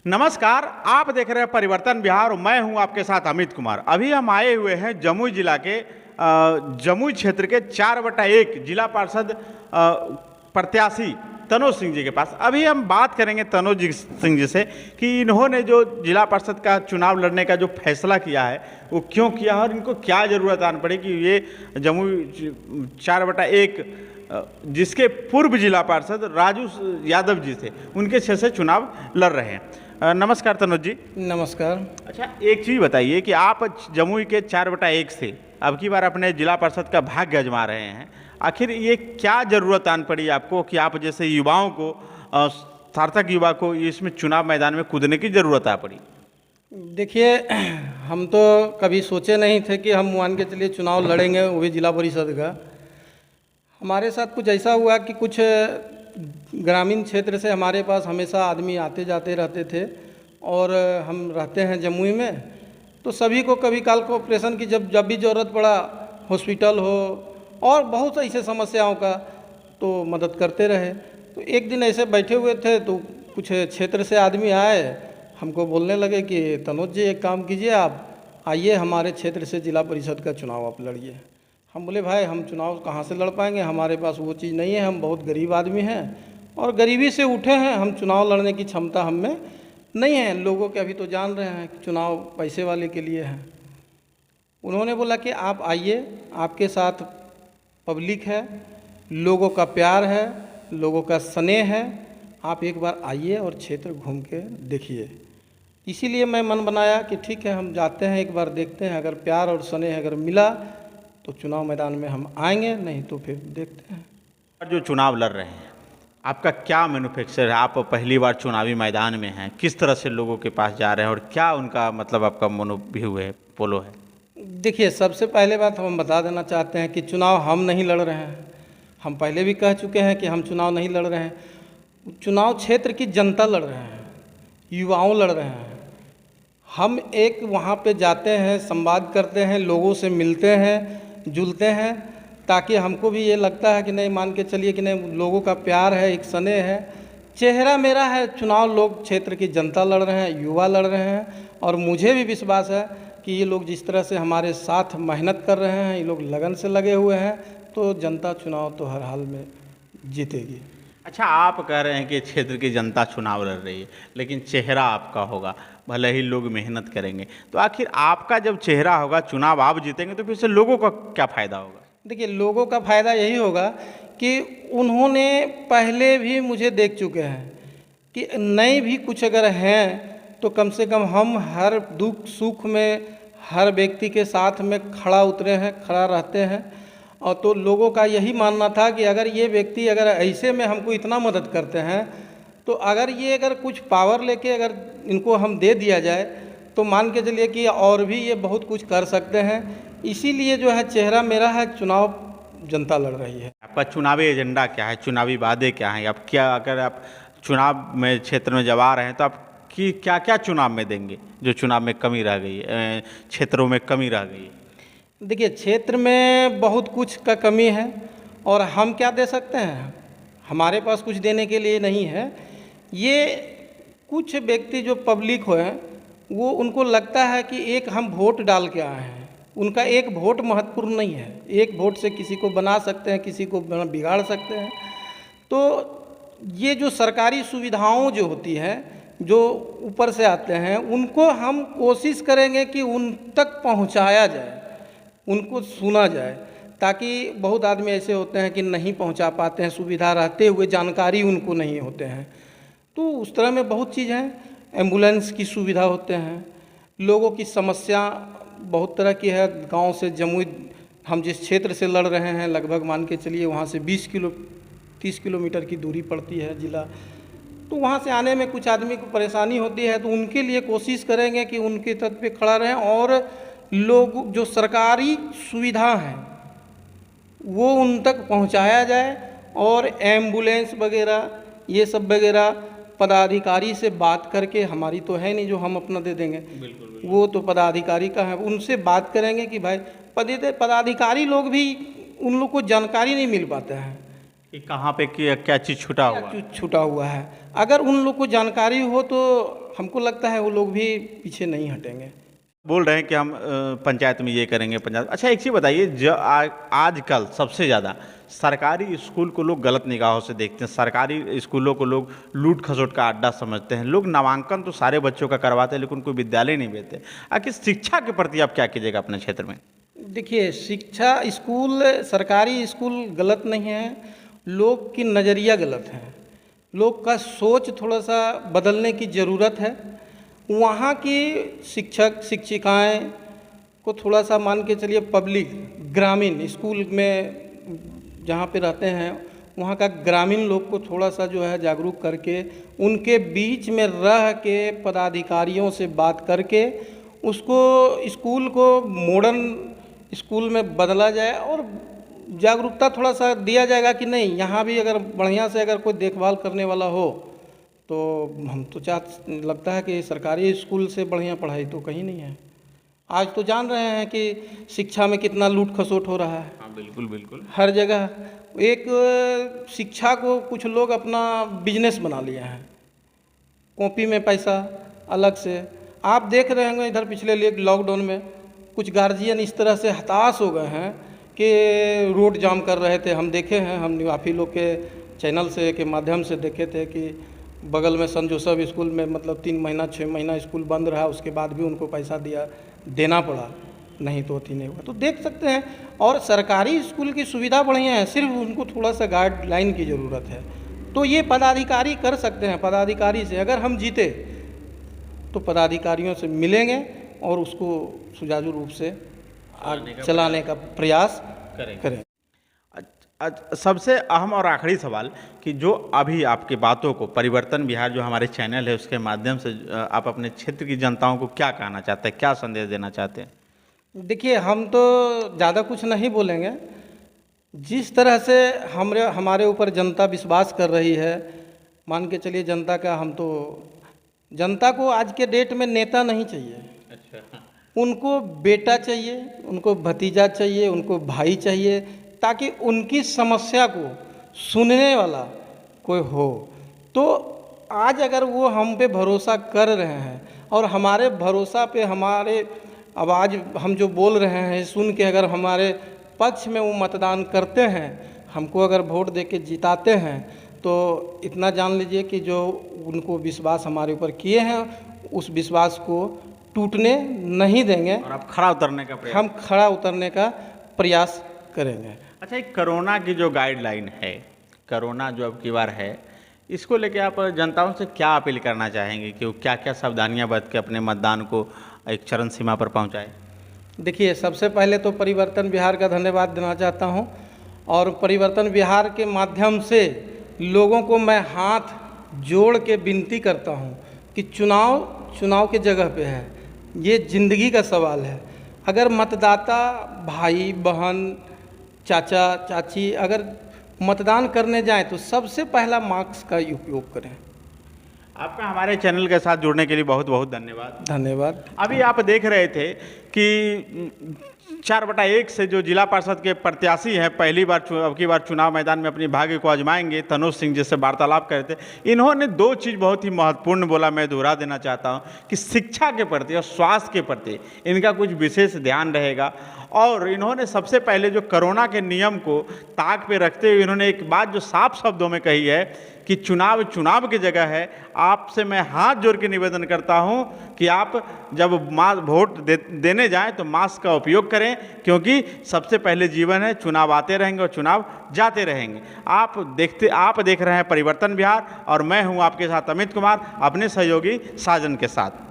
नमस्कार, आप देख रहे हैं परिवर्तन बिहार और मैं हूं आपके साथ अमित कुमार। अभी हम आए हुए हैं जमुई जिला के जमुई क्षेत्र के 4/1 जिला पार्षद प्रत्याशी तनोज सिंह जी के पास। अभी हम बात करेंगे तनोज सिंह जी से कि इन्होंने जो जिला पार्षद का चुनाव लड़ने का जो फैसला किया है वो क्यों किया और इनको क्या ज़रूरत आन पड़ी कि ये जमुई 4/1 जिसके पूर्व जिला पार्षद राजू यादव जी थे उनके क्षेत्र से चुनाव लड़ रहे हैं। नमस्कार तनुज जी। नमस्कार। अच्छा, एक चीज़ बताइए कि आप जमुई के 4/1 से अब की बार अपने जिला पार्षद का भाग्य आजमा रहे हैं। आखिर ये क्या ज़रूरत आन पड़ी आपको कि आप जैसे युवाओं को सार्थक युवा को इसमें चुनाव मैदान में कूदने की ज़रूरत आ पड़ी? देखिए, हम तो कभी सोचे नहीं थे कि हम मान के चलिए चुनाव लड़ेंगे, वो भी जिला परिषद का। हमारे साथ कुछ ऐसा हुआ कि कुछ ग्रामीण क्षेत्र से हमारे पास हमेशा आदमी आते जाते रहते थे और हम रहते हैं जमुई में, तो सभी को कभी काल को ऑपरेशन की जब भी ज़रूरत पड़ा, हॉस्पिटल हो और बहुत ऐसे समस्याओं का तो मदद करते रहे। तो एक दिन ऐसे बैठे हुए थे तो कुछ क्षेत्र से आदमी आए, हमको बोलने लगे कि तनोज जी एक काम कीजिए, आप आइए हमारे क्षेत्र से जिला परिषद का चुनाव आप लड़िए। हम बोले भाई हम चुनाव कहाँ से लड़ पाएंगे, हमारे पास वो चीज़ नहीं है, हम बहुत गरीब आदमी हैं और गरीबी से उठे हैं, हम चुनाव लड़ने की क्षमता हम में नहीं है। लोगों के अभी तो जान रहे हैं कि चुनाव पैसे वाले के लिए है। उन्होंने बोला कि आप आइए, आपके साथ पब्लिक है, लोगों का प्यार है, लोगों का स्नेह है, आप एक बार आइए और क्षेत्र घूम के देखिए। इसीलिए मैं मन बनाया कि ठीक है हम जाते हैं, एक बार देखते हैं, अगर प्यार और स्नेह अगर मिला तो चुनाव मैदान में हम आएंगे, नहीं तो फिर देखते हैं। जो चुनाव लड़ रहे हैं आपका क्या मैन्युफैक्चर है? आप पहली बार चुनावी मैदान में हैं, किस तरह से लोगों के पास जा रहे हैं और क्या उनका मतलब आपका मनोव्यूह है, पोलो है? देखिए, सबसे पहले बात हम बता देना चाहते हैं कि चुनाव हम नहीं लड़ रहे हैं। हम पहले भी कह चुके हैं कि हम चुनाव नहीं लड़ रहे हैं। चुनाव क्षेत्र की जनता लड़ रहे हैं, युवाओं लड़ रहे हैं। हम एक वहाँ पे जाते हैं, संवाद करते हैं, लोगों से मिलते हैं, जुलते हैं, ताकि हमको भी ये लगता है कि नहीं, मान के चलिए कि नहीं, लोगों का प्यार है, एक स्नेह है। चेहरा मेरा है, चुनाव लोग क्षेत्र की जनता लड़ रहे हैं, युवा लड़ रहे हैं और मुझे भी विश्वास है कि ये लोग जिस तरह से हमारे साथ मेहनत कर रहे हैं, ये लोग लगन से लगे हुए हैं, तो जनता चुनाव तो हर हाल में जीतेगी। अच्छा, आप कह रहे हैं कि क्षेत्र की जनता चुनाव लड़ रही है, लेकिन चेहरा आपका होगा, भले ही लोग मेहनत करेंगे, तो आखिर आपका जब चेहरा होगा, चुनाव आप जीतेंगे, तो फिर से लोगों का क्या फ़ायदा होगा? देखिए, लोगों का फ़ायदा यही होगा कि उन्होंने पहले भी मुझे देख चुके हैं कि नहीं भी कुछ अगर हैं तो कम से कम हम हर दुख सुख में हर व्यक्ति के साथ में खड़ा उतरे हैं, खड़ा रहते हैं। और तो लोगों का यही मानना था कि अगर ये व्यक्ति अगर ऐसे में हमको इतना मदद करते हैं, तो अगर कुछ पावर लेके अगर इनको हम दे दिया जाए तो मान के चलिए कि और भी ये बहुत कुछ कर सकते हैं। इसीलिए जो है चेहरा मेरा है, चुनाव जनता लड़ रही है। आपका चुनावी एजेंडा क्या है, चुनावी वादे क्या हैं? आप क्या, अगर आप चुनाव में क्षेत्र में जब आ रहे हैं तो आप कि क्या क्या चुनाव में देंगे जो चुनाव में कमी रह गई है, क्षेत्रों में कमी रह गई है? देखिए, क्षेत्र में बहुत कुछ का कमी है और हम क्या दे सकते हैं, हमारे पास कुछ देने के लिए नहीं है। ये कुछ व्यक्ति जो पब्लिक हो हैं, वो उनको लगता है कि एक हम वोट डाल के आए हैं, उनका एक वोट महत्वपूर्ण नहीं है। एक वोट से किसी को बना सकते हैं, किसी को बिगाड़ सकते हैं। तो ये जो सरकारी सुविधाओं जो होती हैं, जो ऊपर से आते हैं, उनको हम कोशिश करेंगे कि उन तक पहुंचाया जाए, उनको सुना जाए, ताकि बहुत आदमी ऐसे होते हैं कि नहीं पहुंचा पाते हैं, सुविधा रहते हुए जानकारी उनको नहीं होते हैं। तो उस तरह में बहुत चीज़ हैं। एम्बुलेंस की सुविधा होते हैं, लोगों की समस्या बहुत तरह की है। गांव से जमुई हम जिस क्षेत्र से लड़ रहे हैं, लगभग मान के चलिए वहाँ से 30 किलोमीटर की दूरी पड़ती है जिला। तो वहाँ से आने में कुछ आदमी को परेशानी होती है, तो उनके लिए कोशिश करेंगे कि उनके तट पे खड़ा रहें और लोग जो सरकारी सुविधा हैं वो उन तक पहुँचाया जाए। और एम्बुलेंस वगैरह ये सब वगैरह पदाधिकारी से बात करके, हमारी तो है नहीं जो हम अपना दे देंगे, बिल्कुल। वो तो पदाधिकारी का है, उनसे बात करेंगे कि भाई पदाधिकारी लोग भी, उन लोग को जानकारी नहीं मिल पाता है कि कहाँ पे क्या चीज़ छूटा हुआ है। छूटा हुआ है। अगर उन लोग को जानकारी हो तो हमको लगता है वो लोग भी पीछे नहीं हटेंगे। बोल रहे हैं कि हम पंचायत में ये करेंगे पंचायत। अच्छा एक चीज़ बताइए, जो आजकल सबसे ज़्यादा सरकारी स्कूल को लोग गलत निगाहों से देखते हैं, सरकारी स्कूलों को लोग लूट खसोट का अड्डा समझते हैं। लोग नामांकन तो सारे बच्चों का करवाते हैं लेकिन कोई विद्यालय नहीं भेजते। आखिर शिक्षा के प्रति आप क्या कीजिएगा अपने क्षेत्र में? देखिए, शिक्षा स्कूल सरकारी स्कूल गलत नहीं है, लोग की नज़रिया गलत है, लोग का सोच थोड़ा सा बदलने की ज़रूरत है। वहाँ की शिक्षक शिक्षिकाएं को थोड़ा सा मान के चलिए, पब्लिक ग्रामीण स्कूल में जहाँ पे रहते हैं वहाँ का ग्रामीण लोग को थोड़ा सा जो है जागरूक करके उनके बीच में रह के पदाधिकारियों से बात करके उसको स्कूल को मॉडर्न स्कूल में बदला जाए और जागरूकता थोड़ा सा दिया जाएगा कि नहीं, यहाँ भी अगर बढ़िया से अगर कोई देखभाल करने वाला हो तो हम तो लगता है कि सरकारी स्कूल से बढ़िया पढ़ाई तो कहीं नहीं है। आज तो जान रहे हैं कि शिक्षा में कितना लूट खसोट हो रहा है। हाँ बिल्कुल बिल्कुल, हर जगह एक शिक्षा को कुछ लोग अपना बिजनेस बना लिए हैं, कॉपी में पैसा अलग से। आप देख रहे होंगे इधर पिछले लॉकडाउन में कुछ गार्जियन इस तरह से हताश हो गए हैं कि रोड जाम कर रहे थे। हम देखे हैं, हम आप ही लोग के चैनल से के माध्यम से देखे थे कि बगल में सन जोसेफ स्कूल में मतलब 3 महीना 6 महीना स्कूल बंद रहा, उसके बाद भी उनको पैसा देना पड़ा, नहीं तो अथी नहीं हुआ। तो देख सकते हैं, और सरकारी स्कूल की सुविधा बढ़िया है, सिर्फ उनको थोड़ा सा गाइडलाइन की ज़रूरत है। तो ये पदाधिकारी कर सकते हैं। पदाधिकारी से अगर हम जीते तो पदाधिकारियों से मिलेंगे और उसको सुचारू रूप से चलाने का प्रयास करें। सबसे अहम और आखिरी सवाल कि जो अभी आपकी बातों को परिवर्तन बिहार जो हमारे चैनल है उसके माध्यम से आप अपने क्षेत्र की जनताओं को क्या कहना चाहते हैं, क्या संदेश देना चाहते हैं? देखिए, हम तो ज़्यादा कुछ नहीं बोलेंगे। जिस तरह से हमारे ऊपर जनता विश्वास कर रही है, मान के चलिए जनता को आज के डेट में नेता नहीं चाहिए। अच्छा, उनको बेटा चाहिए, उनको भतीजा चाहिए, उनको भाई चाहिए, ताकि उनकी समस्या को सुनने वाला कोई हो। तो आज अगर वो हम पे भरोसा कर रहे हैं और हमारे भरोसा पे हमारे आवाज़ हम जो बोल रहे हैं सुन के अगर हमारे पक्ष में वो मतदान करते हैं, हमको अगर वोट दे के जिताते हैं, तो इतना जान लीजिए कि जो उनको विश्वास हमारे ऊपर किए हैं उस विश्वास को टूटने नहीं देंगे और आप खड़ा उतरने का हम खड़ा उतरने का प्रयास करेंगे। अच्छा, एक कोरोना की जो गाइडलाइन है, कोरोना जो अब की बार है, इसको लेके आप जनताओं से क्या अपील करना चाहेंगे कि वो क्या क्या सावधानियां बरत के अपने मतदान को एक चरण सीमा पर पहुंचाए? देखिए, सबसे पहले तो परिवर्तन बिहार का धन्यवाद देना चाहता हूं, और परिवर्तन बिहार के माध्यम से लोगों को मैं हाथ जोड़ के विनती करता हूं कि चुनाव के जगह पे है, ये ज़िंदगी का सवाल है। अगर मतदाता भाई बहन चाचा चाची अगर मतदान करने जाएं तो सबसे पहला मास्क का उपयोग करें। आपका हमारे चैनल के साथ जुड़ने के लिए बहुत बहुत धन्यवाद। अभी आप देख रहे थे कि 4/1 से जो जिला पार्षद के प्रत्याशी हैं अब की बार चुनाव मैदान में अपनी भाग्य को आजमाएंगे, तनुज सिंह जिससे वार्तालाप कर रहे थे, इन्होंने 2 चीज़ बहुत ही महत्वपूर्ण बोला, मैं दोहरा देना चाहता हूं कि शिक्षा के प्रति और स्वास्थ्य के प्रति इनका कुछ विशेष ध्यान रहेगा। और इन्होंने सबसे पहले जो कोरोना के नियम को ताक पे रखते हुए इन्होंने एक बात जो साफ शब्दों में कही है कि चुनाव की जगह है। आपसे मैं हाथ जोड़ के निवेदन करता हूं कि आप जब वोट देने जाएं तो मास्क का उपयोग करें, क्योंकि सबसे पहले जीवन है, चुनाव आते रहेंगे और चुनाव जाते रहेंगे। आप देख रहे हैं परिवर्तन बिहार और मैं हूं आपके साथ अमित कुमार, अपने सहयोगी साजन के साथ।